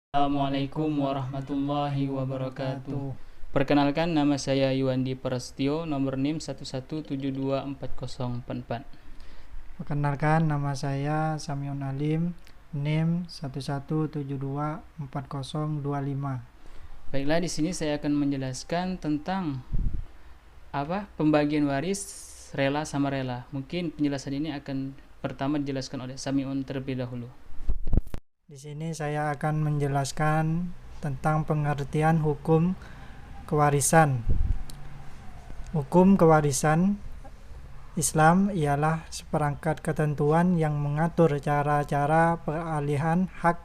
Assalamualaikum warahmatullahi wabarakatuh. Perkenalkan, nama saya Yuandi Prastio, nomor NIM 11724044. Perkenalkan, nama saya Samyun Alim, NIM 11724025. Baiklah, di sini saya akan menjelaskan tentang pembagian waris rela sama rela. Mungkin penjelasan ini akan pertama dijelaskan oleh Samiun terlebih dahulu. Di sini saya akan menjelaskan tentang pengertian hukum kewarisan. Hukum kewarisan Islam ialah seperangkat ketentuan yang mengatur cara-cara peralihan hak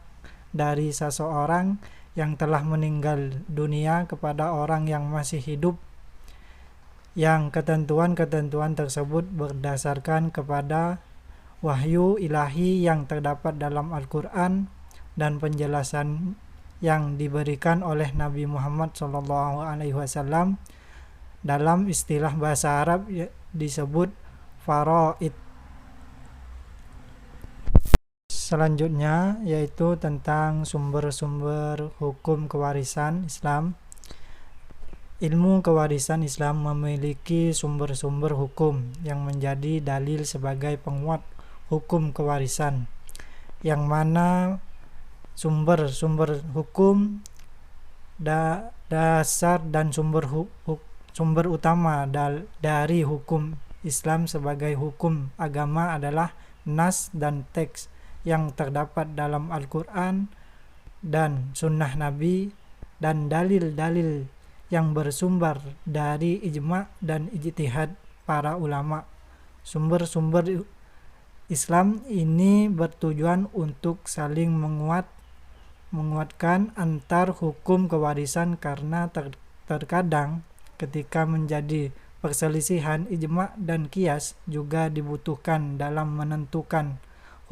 dari seseorang yang telah meninggal dunia kepada orang yang masih hidup, yang ketentuan-ketentuan tersebut berdasarkan kepada wahyu ilahi yang terdapat dalam Al-Quran dan penjelasan yang diberikan oleh Nabi Muhammad SAW. Dalam istilah bahasa Arab disebut faraid. Selanjutnya yaitu tentang sumber-sumber hukum kewarisan Islam. Ilmu kewarisan Islam memiliki sumber-sumber hukum yang menjadi dalil sebagai penguat hukum kewarisan, yang mana sumber-sumber hukum dasar dan sumber utama dari hukum Islam sebagai hukum agama adalah nas dan teks yang terdapat dalam Al-Quran dan Sunnah Nabi, dan dalil-dalil yang bersumber dari ijma' dan ijtihad para ulama. Sumber-sumber Islam ini bertujuan untuk saling menguatkan antar hukum kewarisan, karena terkadang ketika menjadi perselisihan, ijma' dan qiyas juga dibutuhkan dalam menentukan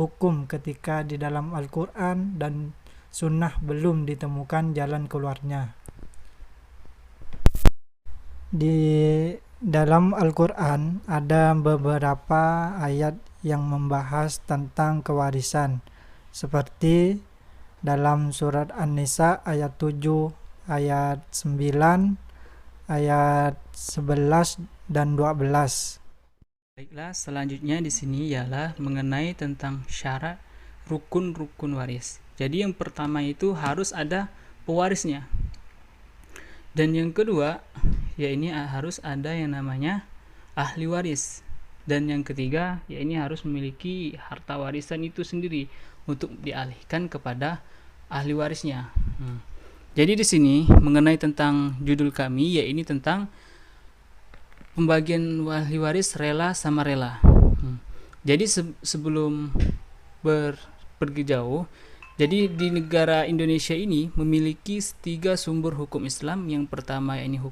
hukum ketika di dalam Al-Quran dan Sunnah belum ditemukan jalan keluarnya. Di dalam Al-Quran ada beberapa ayat yang membahas tentang kewarisan, seperti dalam surat An-Nisa ayat 7, ayat 9, ayat 11 dan 12. Baiklah, selanjutnya di sini ialah mengenai tentang syarat rukun-rukun waris. Jadi yang pertama itu harus ada pewarisnya. Dan yang kedua, ya ini harus ada yang namanya ahli waris. Dan yang ketiga, ya ini harus memiliki harta warisan itu sendiri untuk dialihkan kepada ahli warisnya. Jadi di sini mengenai tentang judul kami, ya ini tentang pembagian ahli waris rela sama rela. Jadi sebelum pergi jauh, jadi di negara Indonesia ini memiliki 3 sumber hukum Islam. Yang pertama ini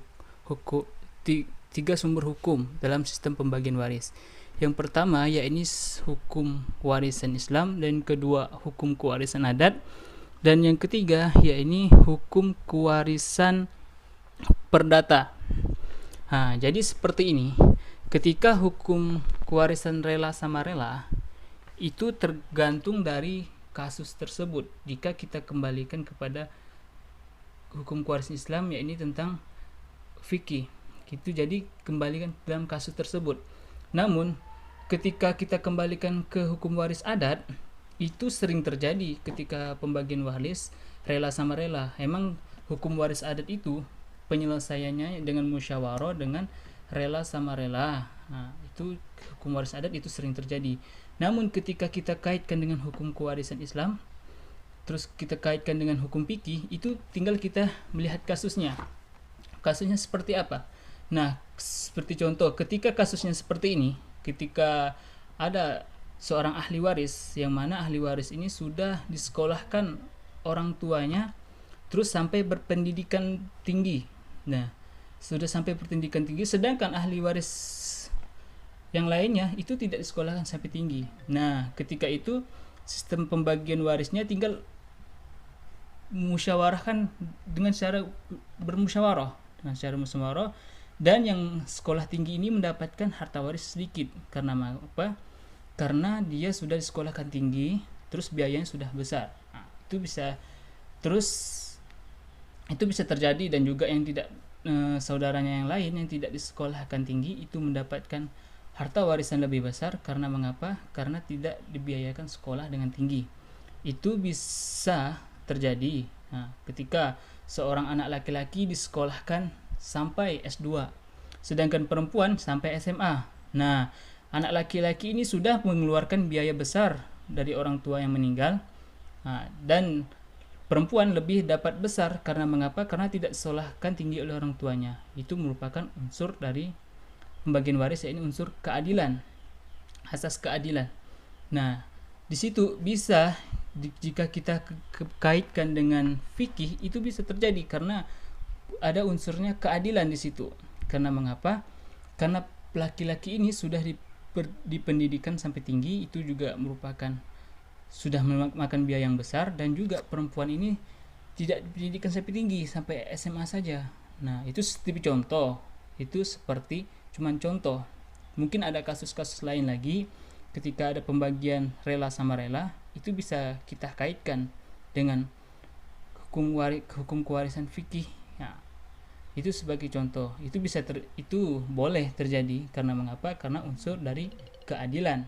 tiga sumber hukum dalam sistem pembagian waris. Yang pertama yakni hukum warisan Islam, dan kedua hukum kewarisan adat, dan yang ketiga yakni hukum kewarisan perdata. Jadi seperti ini. Ketika hukum kewarisan rela sama rela itu tergantung dari kasus tersebut. Jika kita kembalikan kepada hukum kewarisan Islam, yakni tentang fikih, gitu. Jadi kembalikan dalam kasus tersebut. Namun ketika kita kembalikan ke hukum waris adat, itu sering terjadi ketika pembagian waris rela sama rela. Emang hukum waris adat itu penyelesaiannya dengan musyawarah dengan rela sama rela. Itu hukum waris adat itu sering terjadi. Namun ketika kita kaitkan dengan hukum kewarisan Islam, terus kita kaitkan dengan hukum fikih, itu tinggal kita melihat kasusnya. Kasusnya seperti apa? Nah, seperti contoh, ketika kasusnya seperti ini, ketika ada seorang ahli waris, yang mana ahli waris ini sudah disekolahkan orang tuanya, terus sampai berpendidikan tinggi. Nah, sudah sampai berpendidikan tinggi, sedangkan ahli waris yang lainnya itu tidak disekolahkan sampai tinggi. Nah, ketika itu sistem pembagian warisnya tinggal musyawarahkan dengan cara bermusyawarah, dan yang sekolah tinggi ini mendapatkan harta waris sedikit. Karena apa? Karena dia sudah disekolahkan tinggi, terus biayanya sudah besar. Itu bisa Terus itu bisa terjadi, dan juga yang tidak saudaranya yang lain yang tidak disekolahkan tinggi itu mendapatkan harta warisan lebih besar. Karena mengapa? Karena tidak dibiayakan sekolah dengan tinggi. Itu bisa terjadi ketika seorang anak laki-laki disekolahkan sampai S2, sedangkan perempuan sampai SMA. Nah, anak laki-laki ini sudah mengeluarkan biaya besar dari orang tua yang meninggal, dan perempuan lebih dapat besar. Karena mengapa? Karena tidak disekolahkan tinggi oleh orang tuanya. Itu merupakan unsur dari pembagian waris, yaitu unsur keadilan, asas keadilan. Nah, di situ bisa jika kita kaitkan dengan fikih, itu bisa terjadi karena ada unsurnya keadilan di situ. Karena mengapa? Karena laki-laki ini sudah dipendidikan sampai tinggi, itu juga merupakan sudah memakan biaya yang besar, dan juga perempuan ini tidak dipendidikan sampai tinggi, sampai SMA saja. Nah, itu seperti contoh. Itu seperti cuman contoh. Mungkin ada kasus-kasus lain lagi ketika ada pembagian rela sama rela, itu bisa kita kaitkan dengan hukum kewarisan fikih. Nah, itu sebagai contoh. Itu bisa itu boleh terjadi. Karena mengapa? Karena unsur dari keadilan.